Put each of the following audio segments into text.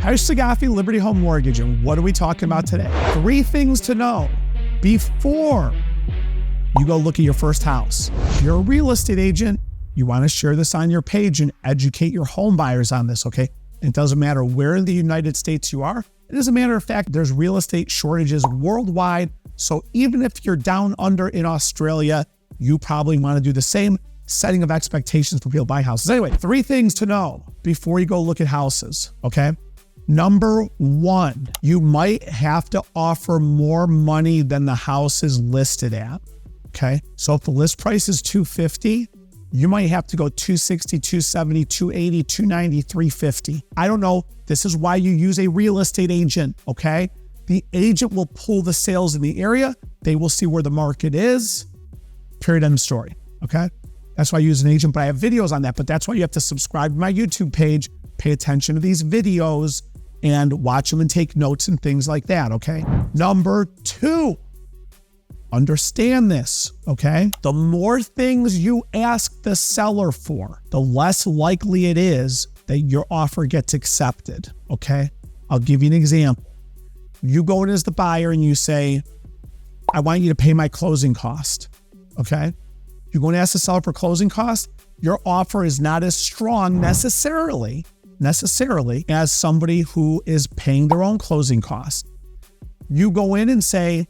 House Sagafi Liberty Home Mortgage, and what are we talking about today? 3 things to know before you go look at your first house. If you're a real estate agent, you want to share this on your page and educate your home buyers on this, okay? It doesn't matter where in the United States you are. As a matter of fact, there's real estate shortages worldwide. So even if you're down under in Australia, you probably want to do the same setting of expectations for people buying houses. Anyway, 3 things to know before you go look at houses, okay? Number 1, you might have to offer more money than the house is listed at, okay? So if the list price is $250, you might have to go $260, $270, $280, $290, $350. I don't know. This is why you use a real estate agent, okay? The agent will pull the sales in the area. They will see where the market is, period, end of story, okay? That's why I use an agent, but I have videos on that. But that's why you have to subscribe to my YouTube page, pay attention to these videos, and watch them and take notes and things like that, okay? Number 2, understand this, okay? The more things you ask the seller for, the less likely it is that your offer gets accepted, okay? I'll give you an example. You go in as the buyer and you say, I want you to pay my closing cost, okay? You're going to ask the seller for closing costs, your offer is not as strong necessarily as somebody who is paying their own closing costs. You go in and say,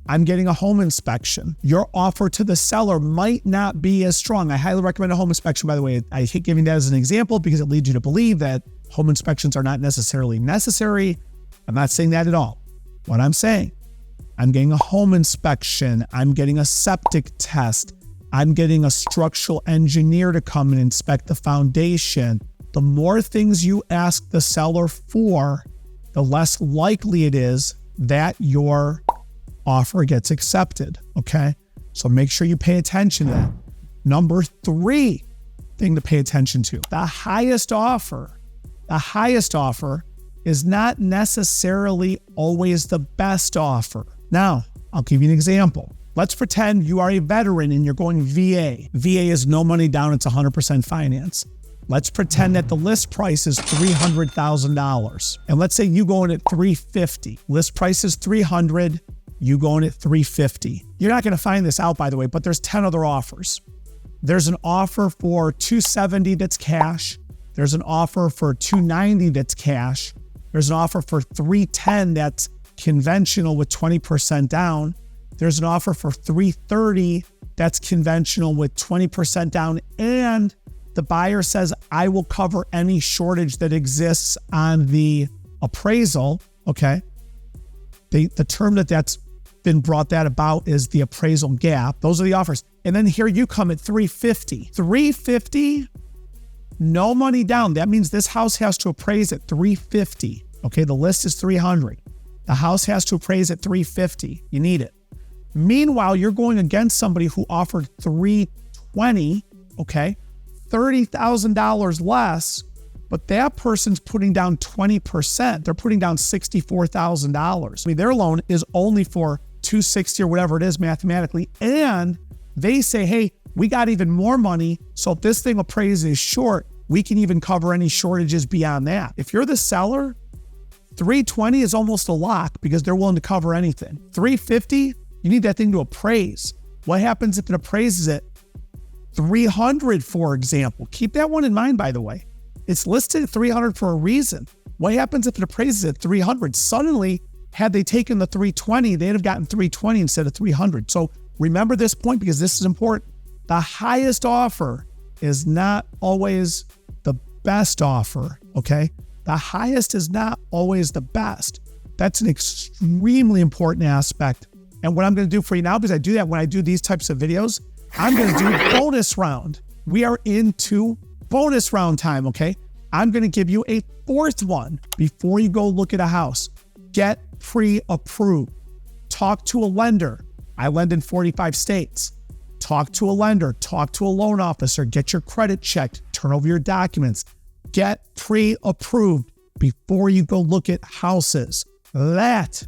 I'm getting a home inspection. Your offer to the seller might not be as strong. I highly recommend a home inspection, by the way. I hate giving that as an example because it leads you to believe that home inspections are not necessarily necessary. I'm not saying that at all. What I'm saying, I'm getting a home inspection. I'm getting a septic test. I'm getting a structural engineer to come and inspect the foundation. The more things you ask the seller for, the less likely it is that your offer gets accepted, okay? So make sure you pay attention to that. Number 3 thing to pay attention to, the highest offer is not necessarily always the best offer. Now, I'll give you an example. Let's pretend you are a veteran and you're going VA. VA is no money down, it's 100% finance. Let's pretend that the list price is $300,000. And let's say you go in at $350. List price is $300, you go in at $350. You're not gonna find this out, by the way, but there's 10 other offers. There's an offer for $270 that's cash. There's an offer for $290 that's cash. There's an offer for $310 that's conventional with 20% down. There's an offer for $330 that's conventional with 20% down, and the buyer says, I will cover any shortage that exists on the appraisal, okay? The term that's been brought that about is the appraisal gap. Those are the offers. And then here you come at $350. $350, no money down. That means this house has to appraise at $350, okay? The list is $300. The house has to appraise at $350. You need it. Meanwhile, you're going against somebody who offered $320, okay? $30,000 less, but that person's putting down 20%. They're putting down $64,000. I mean, their loan is only for $260 or whatever it is mathematically. And they say, hey, we got even more money. So if this thing appraises short, we can even cover any shortages beyond that. If you're the seller, $320 is almost a lock because they're willing to cover anything. $350, you need that thing to appraise. What happens if it appraises at $300, for example? Keep that one in mind, by the way. It's listed at $300 for a reason. What happens if it appraises at $300? Suddenly, had they taken the $320, they'd have gotten $320 instead of $300. So remember this point because this is important. The highest offer is not always the best offer, okay? The highest is not always the best. That's an extremely important aspect. And what I'm going to do for you now, because I do that when I do these types of videos, I'm going to do bonus round. We are into bonus round time, okay? I'm going to give you a 4th one before you go look at a house. Get pre-approved. Talk to a lender. I lend in 45 states. Talk to a lender. Talk to a loan officer. Get your credit checked. Turn over your documents. Get pre-approved before you go look at houses. That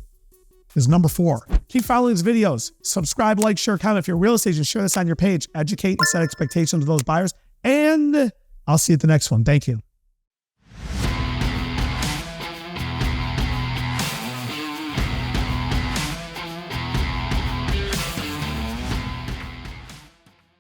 is number 4. Keep following these videos. Subscribe, like, share, comment. If you're a real estate agent, share this on your page. Educate and set expectations of those buyers. And I'll see you at the next one. Thank you.